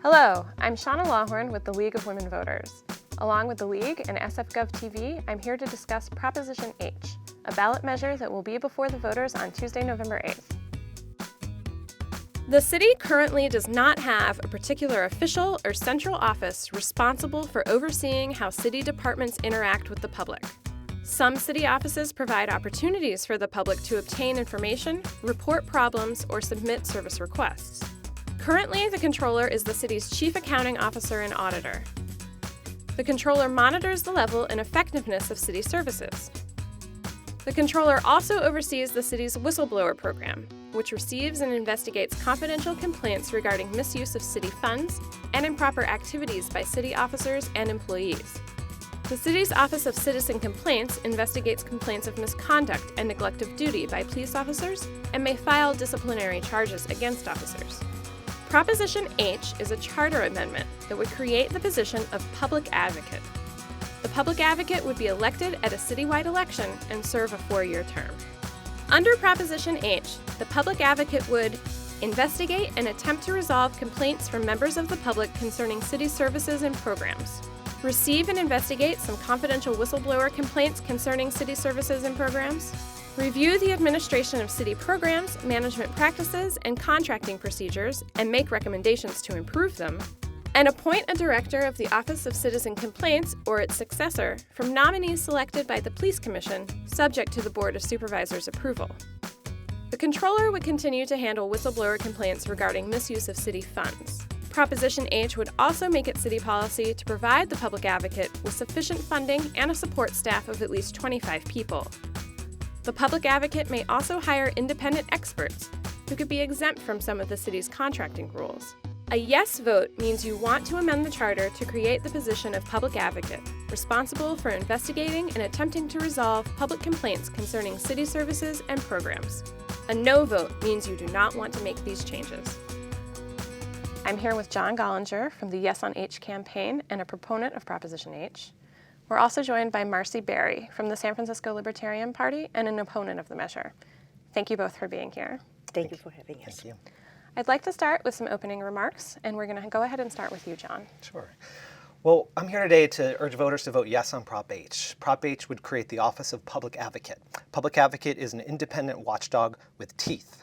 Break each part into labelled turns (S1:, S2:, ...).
S1: Hello, I'm Shauna Lawhorne with the League of Women Voters. Along with the League and SFGov TV, I'm here to discuss Proposition H, a ballot measure that will be before the voters on Tuesday, November 8th. The city currently does not have a particular official or central office responsible for overseeing how city departments interact with the public. Some city offices provide opportunities for the public to obtain information, report problems, or submit service requests. Currently, the Controller is the city's chief accounting officer and auditor. The Controller monitors the level and effectiveness of city services. The Controller also oversees the city's whistleblower program, which receives and investigates confidential complaints regarding misuse of city funds and improper activities by city officers and employees. The city's Office of Citizen Complaints investigates complaints of misconduct and neglect of duty by police officers and may file disciplinary charges against officers. Proposition H is a charter amendment that would create the position of public advocate. The public advocate would be elected at a citywide election and serve a 4-year term. Under Proposition H, the public advocate would investigate and attempt to resolve complaints from members of the public concerning city services and programs, receive and investigate some confidential whistleblower complaints concerning city services and programs, review the administration of city programs, management practices, and contracting procedures, and make recommendations to improve them, and appoint a director of the Office of Citizen Complaints or its successor from nominees selected by the Police Commission, subject to the Board of Supervisors' approval. The Controller would continue to handle whistleblower complaints regarding misuse of city funds. Proposition H would also make it city policy to provide the public advocate with sufficient funding and a support staff of at least 25 people. The public advocate may also hire independent experts who could be exempt from some of the city's contracting rules. A yes vote means you want to amend the charter to create the position of public advocate, responsible for investigating and attempting to resolve public complaints concerning city services and programs. A no vote means you do not want to make these changes. I'm here with John Gollinger from the Yes on H campaign and a proponent of Proposition H. We're also joined by Marcy Berry from the San Francisco Libertarian Party and an opponent of the measure. Thank you both for being here.
S2: Thank you for having us.
S3: Thank you.
S1: I'd like to start with some opening remarks, and we're going to go ahead and start with you, John.
S3: Sure. Well, I'm here today to urge voters to vote yes on Prop H. Prop H would create the Office of Public Advocate. Public Advocate is an independent watchdog with teeth.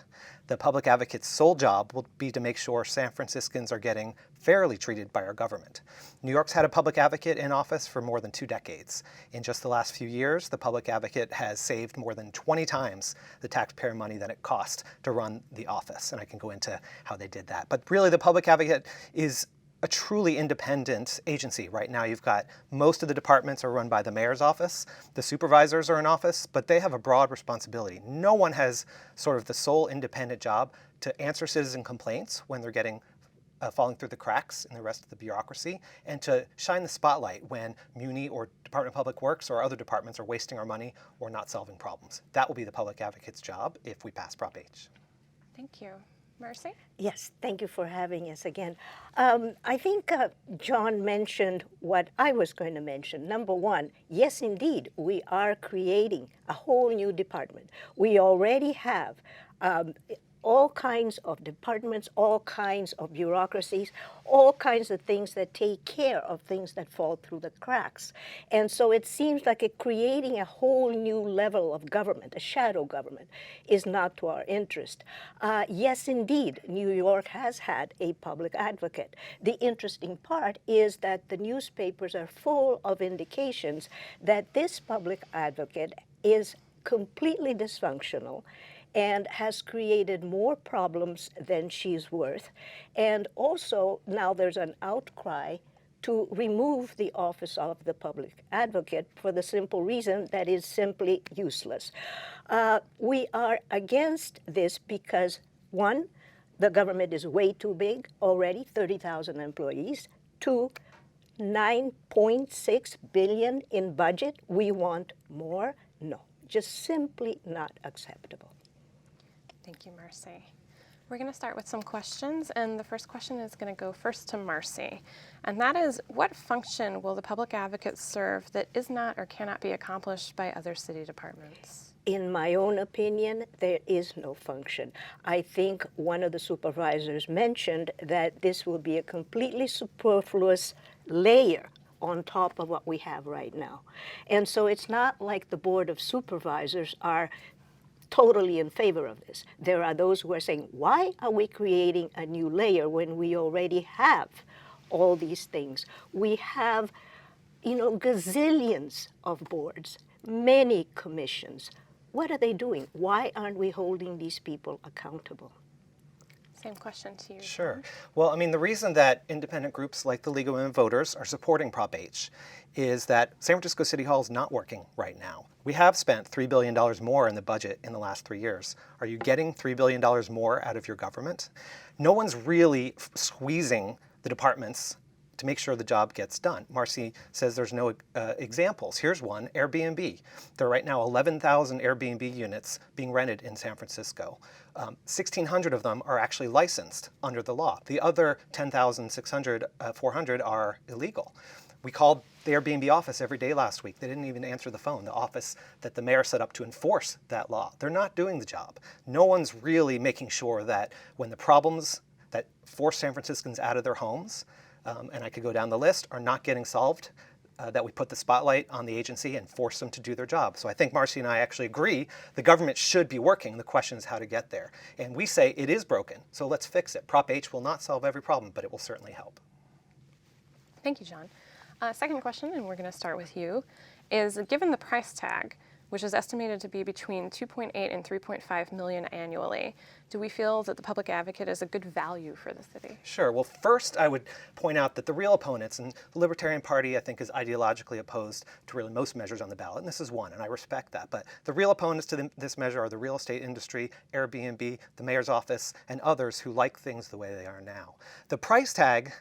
S3: The Public Advocate's sole job will be to make sure San Franciscans are getting fairly treated by our government. New York's had a Public Advocate in office for more than 2 decades. In just the last few years, the Public Advocate has saved more than 20 times the taxpayer money that it cost to run the office, and I can go into how they did that. But really, the Public Advocate is a truly independent agency. Right now, you've got most of the departments are run by the mayor's office. The supervisors are in office, but they have a broad responsibility. No one has sort of the sole independent job to answer citizen complaints when they're getting falling through the cracks in the rest of the bureaucracy, and to shine the spotlight when Muni or Department of Public Works or other departments are wasting our money or not solving problems. That will be the Public Advocate's job if we pass Prop H.
S1: Thank you. Marcy?
S2: Yes, thank you for having us again. I think John mentioned what I was going to mention. Number one, yes, indeed, we are creating a whole new department. We already have all kinds of departments, all kinds of bureaucracies, all kinds of things that take care of things that fall through the cracks. And so it seems like creating a whole new level of government, a shadow government, is not to our interest. Yes, indeed, New York has had a public advocate. The interesting part is that the newspapers are full of indications that this public advocate is completely dysfunctional and has created more problems than she's worth. And also, now there's an outcry to remove the office of the public advocate for the simple reason that it's simply useless. We are against this because, one, the government is way too big already, 30,000 employees. Two, $9.6 billion in budget. We want more. No, just simply not acceptable.
S1: Thank you, Marcy. We're going to start with some questions, and the first question is going to go first to Marcy, and that is, what function will the public advocate serve that is not or cannot be accomplished by other city departments?
S2: In my own opinion, there is no function. I think one of the supervisors mentioned that this will be a completely superfluous layer on top of what we have right now. And so it's not like the Board of Supervisors are totally in favor of this. There are those who are saying, why are we creating a new layer when we already have all these things? We have, gazillions of boards, many commissions. What are they doing? Why aren't we holding these people accountable?
S1: Same question to you.
S3: Sure. Well, I mean, the reason that independent groups like the League of Women Voters are supporting Prop H is that San Francisco City Hall is not working right now. We have spent $3 billion more in the budget in the last 3 years. Are you getting $3 billion more out of your government? No one's really squeezing the departments to make sure the job gets done. Marcy says there's no examples. Here's one, Airbnb. There are right now 11,000 Airbnb units being rented in San Francisco. 1,600 of them are actually licensed under the law. The other 10,600, 400 are illegal. We called the Airbnb office every day last week. They didn't even answer the phone, the office that the mayor set up to enforce that law. They're not doing the job. No one's really making sure that when the problems that force San Franciscans out of their homes, and I could go down the list, are not getting solved, that we put the spotlight on the agency and force them to do their job. So I think Marcy and I actually agree the government should be working. The question is how to get there. And we say it is broken, so let's fix it. Prop H will not solve every problem, but it will certainly help.
S1: Thank you, John. Second question, and we're going to start with you, is given the price tag, which is estimated to be between 2.8 and 3.5 million annually, do we feel that the public advocate is a good value for the city?
S3: Sure. Well, first I would point out that the real opponents, and the Libertarian Party I think is ideologically opposed to really most measures on the ballot, and this is one, and I respect that, but the real opponents to this measure are the real estate industry, Airbnb, the mayor's office, and others who like things the way they are now. The price tag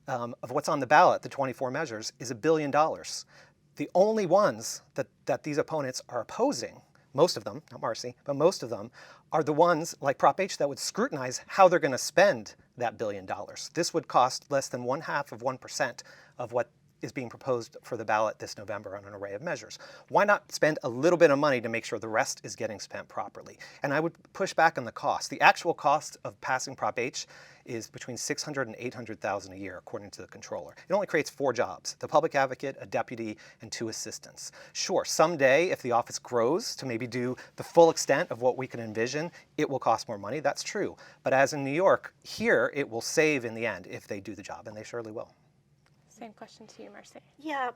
S3: of what's on the ballot, the 24 measures, is $1 billion. The only ones that these opponents are opposing, most of them, not Marcy, but most of them, are the ones like Prop H that would scrutinize how they're going to spend that $1 billion. This would cost less than 0.5% of what is being proposed for the ballot this November on an array of measures. Why not spend a little bit of money to make sure the rest is getting spent properly? And I would push back on the cost. The actual cost of passing Prop H is between $600,000 and $800,000 a year, according to the controller. It only creates 4 jobs: the public advocate, a deputy, and 2 assistants. Sure, someday, if the office grows to maybe do the full extent of what we can envision, it will cost more money. That's true. But as in New York, here it will save in the end if they do the job, and they surely will.
S1: Same question to you, Marcy.
S2: Yeah,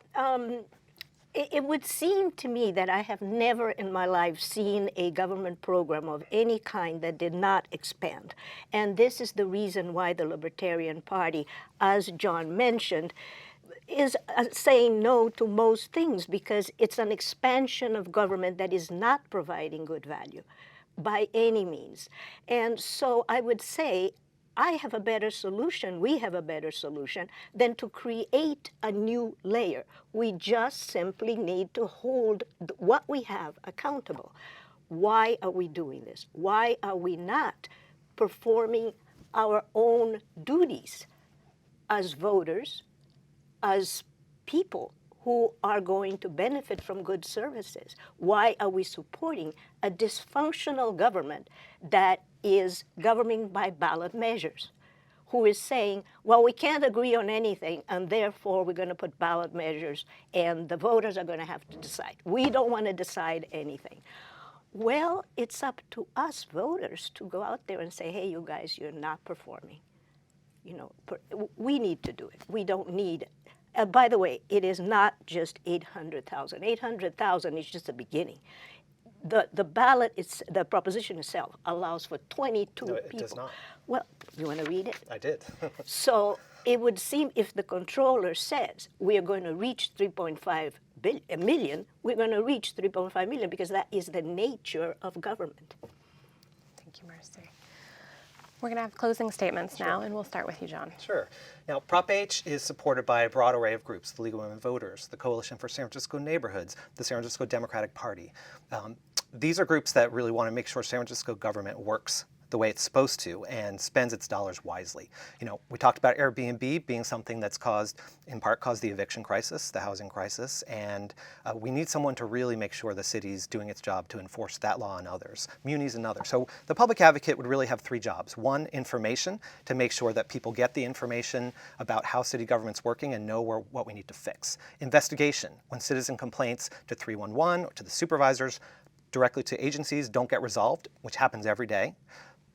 S2: it would seem to me that I have never in my life seen a government program of any kind that did not expand. And this is the reason why the Libertarian Party, as John mentioned, is saying no to most things, because it's an expansion of government that is not providing good value by any means. And so I would say I have a better solution, we have a better solution than to create a new layer. We just simply need to hold what we have accountable. Why are we doing this? Why are we not performing our own duties as voters, as people who are going to benefit from good services? Why are we supporting a dysfunctional government that is governing by ballot measures, who is saying, well, we can't agree on anything, and therefore we're going to put ballot measures, and the voters are going to have to decide. We don't want to decide anything. Well, it's up to us voters to go out there and say, hey, you guys, you're not performing. We need to do it. We don't need it. By the way, it is not just 800,000. 800,000 is just the beginning. The ballot, the proposition itself allows for 22 people.
S3: It does not.
S2: Well, you want to read it?
S3: I did.
S2: So it would seem if the controller says we are going to reach 3.5 million, we're going to reach 3.5 million because that is the nature of government.
S1: Thank you, Marcy. We're going to have closing statements now, and we'll start with you, John.
S3: Sure. Now, Prop H is supported by a broad array of groups: the League of Women Voters, the Coalition for San Francisco Neighborhoods, the San Francisco Democratic Party. These are groups that really want to make sure San Francisco government works the way it's supposed to and spends its dollars wisely. We talked about Airbnb being something that's in part caused the eviction crisis, the housing crisis, and we need someone to really make sure the city's doing its job to enforce that law and others, munis and others. So the public advocate would really have three jobs. One, information, to make sure that people get the information about how city government's working and know what we need to fix. Investigation, when citizen complaints to 311 or to the supervisors, directly to agencies don't get resolved, which happens every day.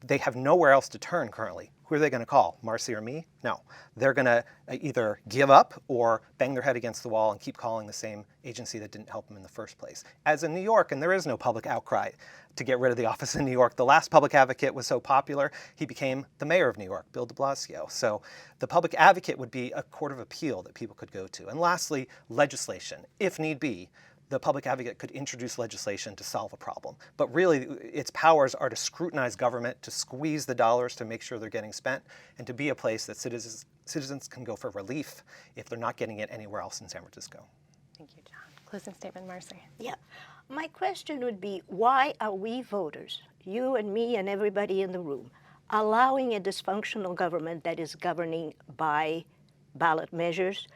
S3: They have nowhere else to turn currently. Who are they going to call? Marcy or me? No. They're going to either give up or bang their head against the wall and keep calling the same agency that didn't help them in the first place. As in New York, and there is no public outcry to get rid of the office in New York. The last public advocate was so popular, he became the mayor of New York, Bill de Blasio. So the public advocate would be a court of appeal that people could go to. And lastly, legislation, if need be. The public advocate could introduce legislation to solve a problem. But really, its powers are to scrutinize government, to squeeze the dollars to make sure they're getting spent, and to be a place that citizens can go for relief if they're not getting it anywhere else in San Francisco.
S1: Thank you, John. Closing statement, Marcy.
S2: Yeah. My question would be, why are we voters, you and me and everybody in the room, allowing a dysfunctional government that is governing by ballot measures,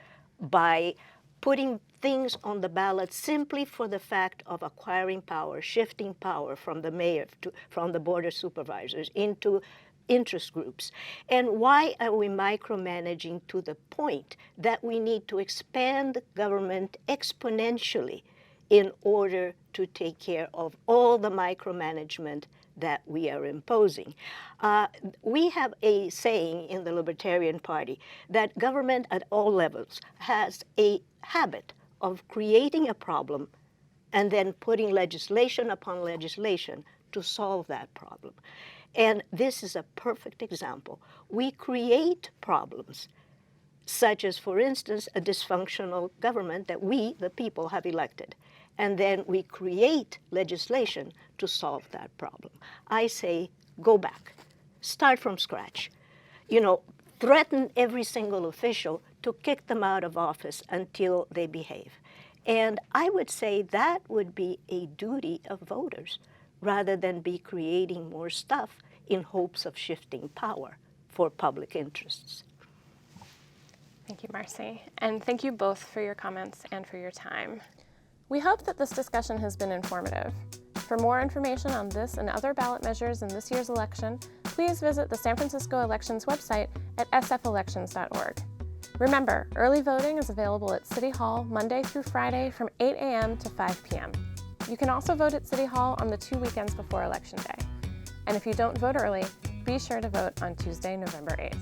S2: by putting things on the ballot simply for the fact of acquiring power, shifting power from the mayor, from the board of supervisors into interest groups? And why are we micromanaging to the point that we need to expand government exponentially in order to take care of all the micromanagement that we are imposing? We have a saying in the Libertarian Party that government at all levels has a habit of creating a problem and then putting legislation upon legislation to solve that problem. And this is a perfect example. We create problems, such as, for instance, a dysfunctional government that we, the people, have elected. And then we create legislation to solve that problem. I say, go back. Start from scratch. Threaten every single official to kick them out of office until they behave. And I would say that would be a duty of voters rather than be creating more stuff in hopes of shifting power for public interests.
S1: Thank you, Marcy. And thank you both for your comments and for your time. We hope that this discussion has been informative. For more information on this and other ballot measures in this year's election, please visit the San Francisco Elections website at sfelections.org. Remember, early voting is available at City Hall Monday through Friday from 8 a.m. to 5 p.m. You can also vote at City Hall on the 2 weekends before Election Day. And if you don't vote early, be sure to vote on Tuesday, November 8th.